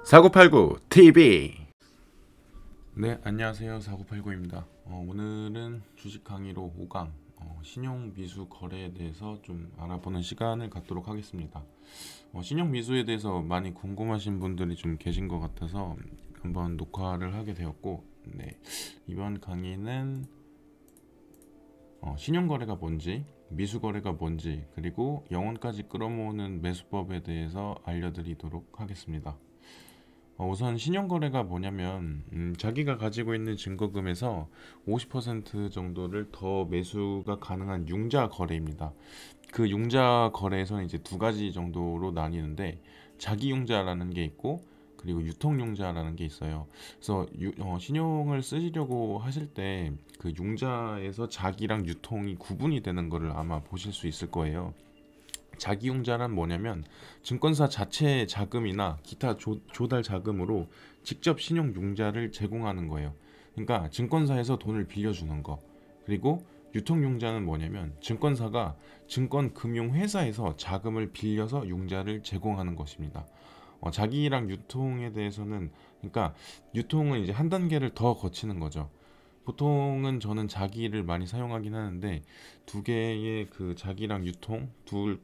사고팔구 TV. 네, 안녕하세요. 4989입니다. 오늘은 주식 강의로 5강 신용 미수 거래에 대해서 좀 알아보는 시간을 갖도록 하겠습니다. 신용 미수에 대해서 많이 궁금하신 분들이 좀 계신 것 같아서 한번 녹화를 하게 되었고, 네, 이번 강의는 신용 거래가 뭔지, 미수 거래가 뭔지, 그리고 영원까지 끌어모으는 매수법에 대해서 알려드리도록 하겠습니다. 우선 신용거래가 뭐냐면 자기가 가지고 있는 증거금에서 50% 정도를 더 매수가 가능한 융자 거래입니다. 그 융자 거래에서는 이제 두 가지 정도로 나뉘는데, 자기 융자라는 게 있고 그리고 유통 융자라는 게 있어요. 그래서 신용을 쓰시려고 하실 때 그 융자에서 자기랑 유통이 구분이 되는 거를 아마 보실 수 있을 거예요. 자기융자란 뭐냐면 증권사 자체 자금이나 기타 조달 자금으로 직접 신용융자를 제공하는 거예요. 그러니까 증권사에서 돈을 빌려주는 거. 그리고 유통융자는 뭐냐면 증권사가 증권금융회사에서 자금을 빌려서 융자를 제공하는 것입니다. 자기랑 유통에 대해서는, 그러니까 유통은 이제 한 단계를 더 거치는 거죠. 보통은 저는 자기를 많이 사용하긴 하는데, 두 개의 그 자기랑 유통 두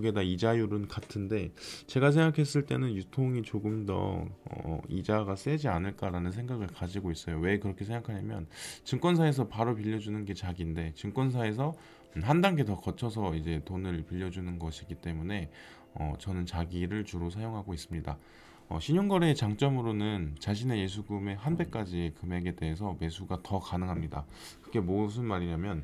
개 다 이자율은 같은데, 제가 생각했을 때는 유통이 조금 더 이자가 세지 않을까라는 생각을 가지고 있어요. 왜 그렇게 생각하냐면, 증권사에서 바로 빌려주는 게 자기인데 증권사에서 한 단계 더 거쳐서 이제 돈을 빌려주는 것이기 때문에 저는 자기를 주로 사용하고 있습니다. 신용거래의 장점으로는 자신의 예수금의 한 배까지 금액에 대해서 매수가 더 가능합니다. 그게 무슨 말이냐면,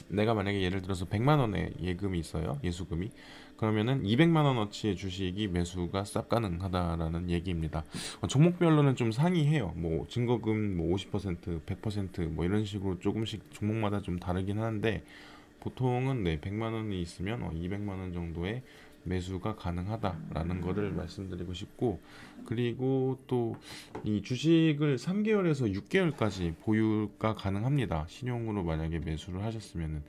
내가 만약에 예를 들어서 100만 원의 예금이 있어요. 예수금이. 그러면은 200만 원어치의 주식이 매수가 싹 가능하다라는 얘기입니다. 종목별로는 좀 상이해요. 뭐 증거금 뭐 50%, 100% 이런 식으로 조금씩 종목마다 좀 다르긴 하는데, 보통은 100만 원이 있으면 200만 원 정도의 매수가 가능하다라는 것을 말씀드리고 싶고, 그리고 또 이 주식을 3개월에서 6개월까지 보유가 가능합니다. 신용으로 만약에 매수를 하셨으면은.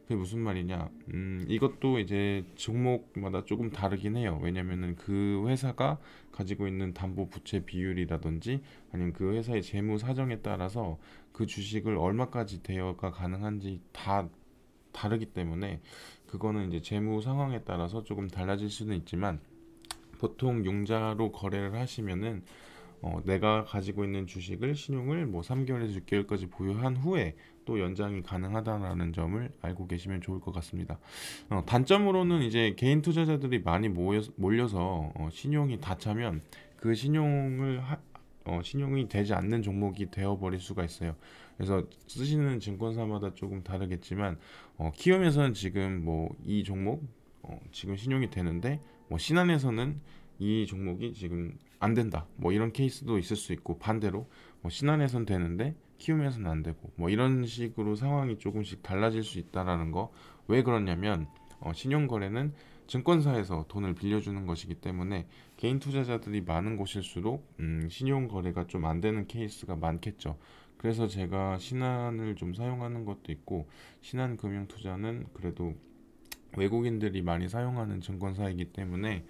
그게 무슨 말이냐? 이것도 이제 종목마다 조금 다르긴 해요. 왜냐면은 그 회사가 가지고 있는 담보 부채 비율이라든지 아니면 그 회사의 재무 사정에 따라서 그 주식을 얼마까지 대여가 가능한지 다 다르기 때문에, 그거는 이제 재무 상황에 따라서 조금 달라질 수는 있지만, 보통 융자로 거래를 하시면은 내가 가지고 있는 주식을 신용을 뭐 3개월에서 6개월까지 보유한 후에 또 연장이 가능하다는 점을 알고 계시면 좋을 것 같습니다. 단점으로는 이제 개인 투자자들이 많이 몰려서 신용이 다 차면 그 신용이 되지 않는 종목이 되어버릴 수가 있어요. 그래서 쓰시는 증권사마다 조금 다르겠지만, 키움에서는 지금 뭐 이 종목 지금 신용이 되는데, 뭐 신한에서는 이 종목이 지금 안 된다, 뭐 이런 케이스도 있을 수 있고, 반대로 뭐 신한에선 되는데 키움에서는 안 되고, 뭐 이런 식으로 상황이 조금씩 달라질 수 있다라는 거. 왜 그러냐면 신용거래는 증권사에서 돈을 빌려주는 것이기 때문에 개인 투자자들이 많은 곳일수록 신용거래가 좀 안 되는 케이스가 많겠죠. 그래서 제가 신한을 좀 사용하는 것도 있고, 신한금융투자는 그래도 외국인들이 많이 사용하는 증권사이기 때문에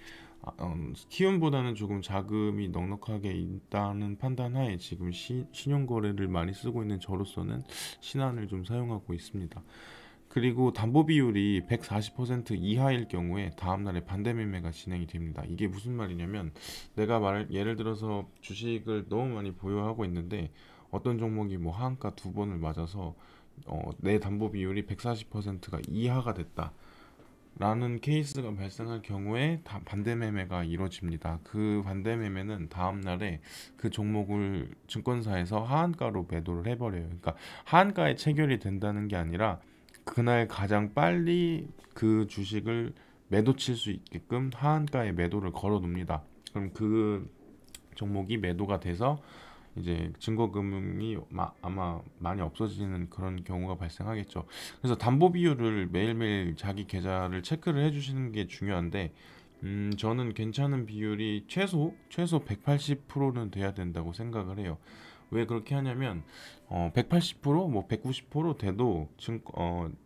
키움보다는 조금 자금이 넉넉하게 있다는 판단하에 지금 신용거래를 많이 쓰고 있는 저로서는 신한을 좀 사용하고 있습니다. 그리고 담보 비율이 140% 이하일 경우에 다음날에 반대 매매가 진행이 됩니다. 이게 무슨 말이냐면, 예를 들어서 주식을 너무 많이 보유하고 있는데 어떤 종목이 뭐 하한가 두 번을 맞아서 내 담보 비율이 140%가 이하가 됐다 라는 케이스가 발생할 경우에 반대 매매가 이루어집니다. 그 반대 매매는 다음날에 그 종목을 증권사에서 하한가로 매도를 해버려요. 그러니까 하한가에 체결이 된다는 게 아니라, 그날 가장 빨리 그 주식을 매도 칠 수 있게끔 하한가에 매도를 걸어 둡니다. 그럼 그 종목이 매도가 돼서 이제 증거금융이 아마 많이 없어지는 그런 경우가 발생하겠죠. 그래서 담보 비율을 매일매일 자기 계좌를 체크를 해주시는 게 중요한데, 저는 괜찮은 비율이 최소 180%는 돼야 된다고 생각을 해요. 왜 그렇게 하냐면 180%, 뭐 190% 돼도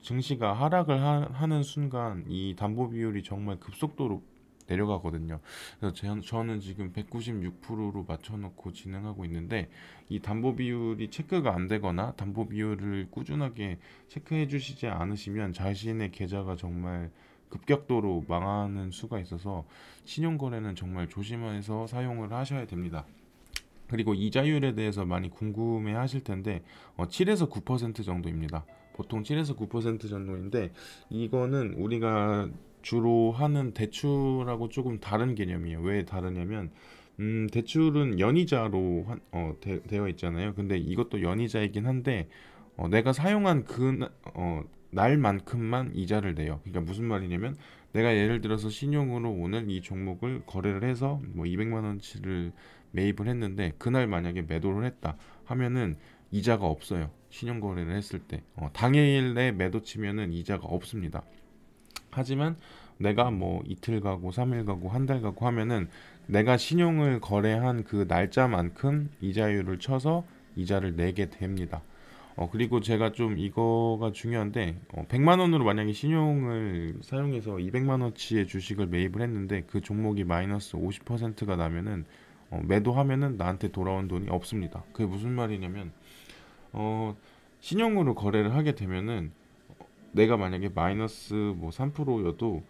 증시가 하는 순간 이 담보 비율이 정말 급속도로 내려가거든요. 그래서 저는 지금 196%로 맞춰놓고 진행하고 있는데 이 담보 비율이 체크가 안 되거나 담보 비율을 꾸준하게 체크해 주시지 않으시면 자신의 계좌가 정말 급격도로 망하는 수가 있어서 신용거래는 정말 조심해서 사용을 하셔야 됩니다. 그리고 이자율에 대해서 많이 궁금해 하실 텐데 7에서 9% 정도입니다. 보통 7에서 9% 정도인데 이거는 우리가 주로 하는 대출하고 조금 다른 개념이에요. 왜 다르냐면 대출은 연이자로 되어 있잖아요. 근데 이것도 연이자이긴 한데 내가 사용한 날만큼만 이자를 내요. 그러니까 무슨 말이냐면 내가 예를 들어서 신용으로 오늘 이 종목을 거래를 해서 뭐 200만 원치를 매입을 했는데 그날 만약에 매도를 했다 하면은 이자가 없어요. 신용 거래를 했을 때 당일에 매도 치면은 이자가 없습니다. 하지만 내가 뭐 이틀 가고 3일 가고 한 달 가고 하면은 내가 신용을 거래한 그 날짜만큼 이자율을 쳐서 이자를 내게 됩니다. 그리고 제가 좀 이거가 중요한데 100만 원으로 만약에 신용을 사용해서 200만 원치의 주식을 매입을 했는데 그 종목이 마이너스 50%가 나면은 매도하면은 나한테 돌아온 돈이 없습니다. 그게 무슨 말이냐면 신용으로 거래를 하게 되면은 내가 만약에 마이너스 뭐 3%여도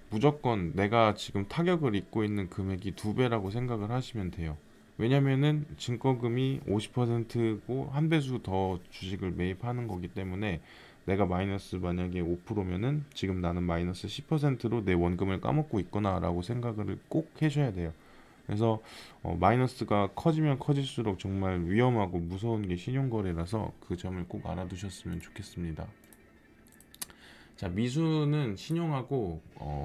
무조건 내가 지금 타격을 입고 있는 금액이 두 배라고 생각을 하시면 돼요. 왜냐면은 증권금이 50%고 한 배수 더 주식을 매입하는 거기 때문에 내가 마이너스 만약에 5%면은 지금 나는 마이너스 10%로 내 원금을 까먹고 있구나라고 생각을 꼭 해줘야 돼요. 그래서 마이너스가 커지면 커질수록 정말 위험하고 무서운 게 신용거래라서 그 점을 꼭 알아두셨으면 좋겠습니다. 자, 미수는 신용하고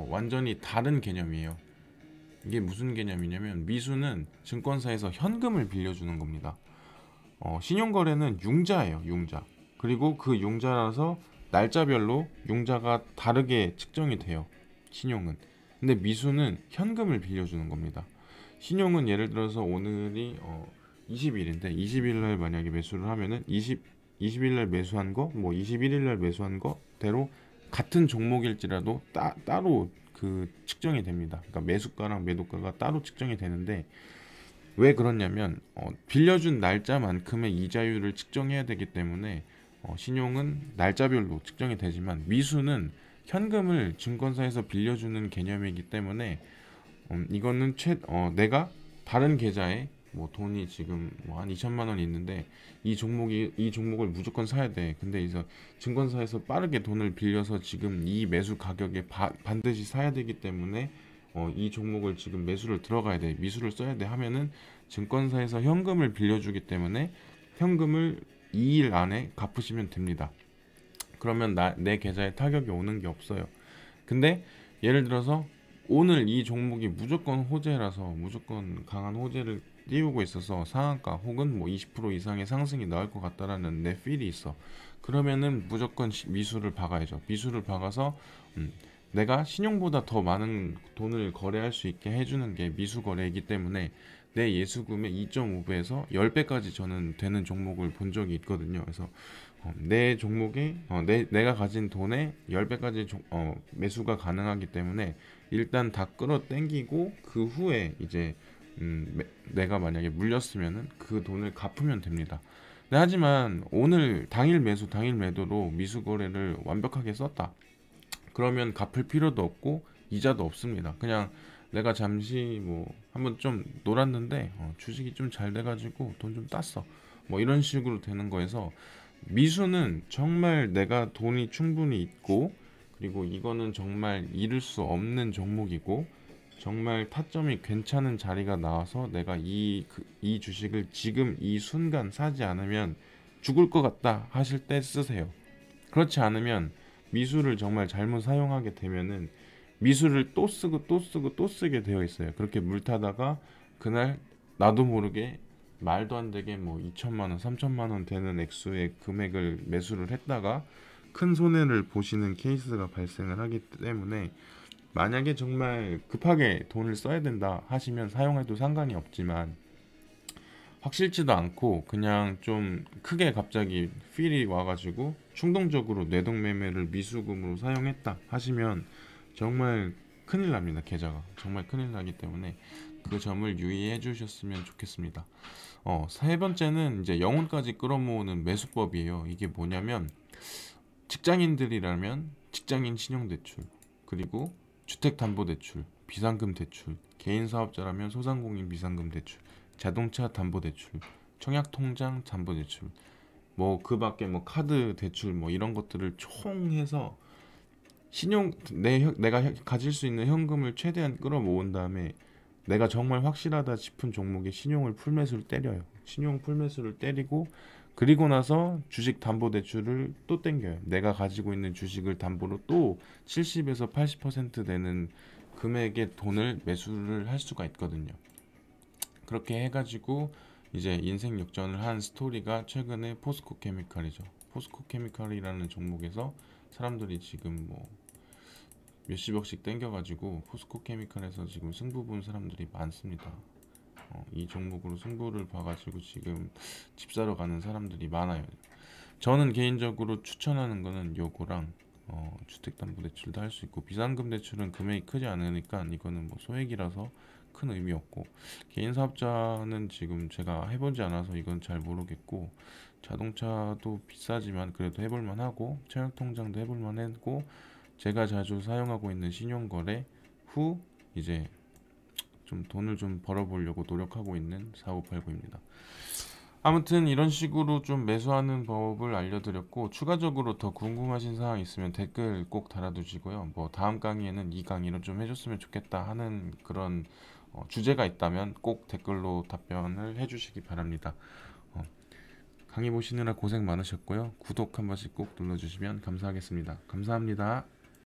완전히 다른 개념이에요. 이게 무슨 개념이냐면 미수는 증권사에서 현금을 빌려주는 겁니다. 신용거래는 융자예요, 융자. 그리고 그 융자라서 날짜별로 융자가 다르게 측정이 돼요. 신용은. 근데 미수는 현금을 빌려주는 겁니다. 신용은 예를 들어서 오늘이 20일인데 20일 날 만약에 매수를 하면은 20일 날 매수한 거, 뭐 21일 날 매수한 거대로 같은 종목일지라도 따로 그 측정이 됩니다. 그러니까 매수가랑 매도가가 따로 측정이 되는데 왜 그러냐면 빌려준 날짜만큼의 이자율을 측정해야 되기 때문에 신용은 날짜별로 측정이 되지만 미수는 현금을 증권사에서 빌려주는 개념이기 때문에 이거는 내가 다른 계좌에 뭐 돈이 지금 뭐한 2천만 원이 있는데 이 종목을 무조건 사야 돼. 근데 이제 증권사에서 빠르게 돈을 빌려서 지금 이 매수 가격에 반드시 사야 되기 때문에 이 종목을 지금 매수를 들어가야 돼. 미수를 써야 돼 하면은 증권사에서 현금을 빌려주기 때문에 현금을 2일 안에 갚으시면 됩니다. 그러면 내 계좌에 타격이 오는 게 없어요. 근데 예를 들어서 오늘 이 종목이 무조건 호재라서 무조건 강한 호재를 띄우고 있어서 상한가 혹은 뭐 20% 이상의 상승이 나올 것 같다라는 내 필이 있어. 그러면은 무조건 미수를 박아야죠. 미수를 박아서 내가 신용보다 더 많은 돈을 거래할 수 있게 해주는 게 미수 거래이기 때문에 내 예수금의 2.5배에서 10배까지 저는 되는 종목을 본 적이 있거든요. 그래서 내 종목에 내가 가진 돈의 10배까지 매수가 가능하기 때문에 일단 다 끌어 당기고 그 후에 이제 내가 만약에 물렸으면은 그 돈을 갚으면 됩니다. 네, 하지만 오늘 당일 매수 당일 매도로 미수 거래를 완벽하게 썼다. 그러면 갚을 필요도 없고 이자도 없습니다. 그냥 내가 잠시 뭐 한번 좀 놀았는데 주식이 좀 잘 돼가지고 돈 좀 땄어. 뭐 이런 식으로 되는 거에서 미수는 정말 내가 돈이 충분히 있고 그리고 이거는 정말 잃을 수 없는 종목이고 정말 타점이 괜찮은 자리가 나와서 내가 이 주식을 지금 이 순간 사지 않으면 죽을 것 같다 하실 때 쓰세요. 그렇지 않으면 미수를 정말 잘못 사용하게 되면은 미수를 또 쓰고 또 쓰고 또 쓰게 되어 있어요. 그렇게 물타다가 그날 나도 모르게 말도 안 되게 뭐 2천만 원, 3천만 원 되는 액수의 금액을 매수를 했다가 큰 손해를 보시는 케이스가 발생을 하기 때문에 만약에 정말 급하게 돈을 써야 된다 하시면 사용해도 상관이 없지만 확실치도 않고 그냥 좀 크게 갑자기 필이 와가지고 충동적으로 뇌동매매를 미수금으로 사용했다 하시면 정말 큰일 납니다. 계좌가 정말 큰일 나기 때문에 그 점을 유의해 주셨으면 좋겠습니다. 세 번째는 이제 영혼까지 끌어모으는 매수법이에요. 이게 뭐냐면 직장인들이라면 직장인 신용대출, 그리고 주택담보대출, 비상금대출, 개인사업자라면 소상공인 비상금대출, 자동차 담보대출, 청약통장 담보대출, 뭐 그 밖에 뭐 카드 대출 뭐 이런 것들을 총해서 내가 가질 수 있는 현금을 최대한 끌어모은 다음에 내가 정말 확실하다 싶은 종목에 신용을 풀매수를 때려요. 신용 풀매수를 때리고 그리고 나서 주식 담보 대출을 또 땡겨요. 내가 가지고 있는 주식을 담보로 또 70에서 80% 되는 금액의 돈을 매수를 할 수가 있거든요. 그렇게 해가지고 이제 인생 역전을 한 스토리가 최근에 포스코 케미칼이죠. 포스코 케미칼이라는 종목에서 사람들이 지금 뭐 몇십억씩 땡겨가지고 포스코 케미칼에서 지금 승부 본 사람들이 많습니다. 이 종목으로 승부를 봐가지고 지금 집 사러 가는 사람들이 많아요. 저는 개인적으로 추천하는 거는 요거랑 주택담보대출도 할 수 있고 비상금 대출은 금액이 크지 않으니까 이거는 뭐 소액이라서 큰 의미 없고 개인사업자는 지금 제가 해보지 않아서 이건 잘 모르겠고 자동차도 비싸지만 그래도 해볼만 하고 청약통장도 해볼만 했고 제가 자주 사용하고 있는 신용거래 후 이제 좀 돈을 좀 벌어보려고 노력하고 있는 4989입니다. 아무튼 이런 식으로 좀 매수하는 법을 알려드렸고 추가적으로 더 궁금하신 사항 있으면 댓글 꼭 달아두시고요. 뭐 다음 강의에는 이 강의를 좀 해줬으면 좋겠다 하는 그런 주제가 있다면 꼭 댓글로 답변을 해주시기 바랍니다. 강의 보시느라 고생 많으셨고요. 구독 한 번씩 꼭 눌러주시면 감사하겠습니다. 감사합니다.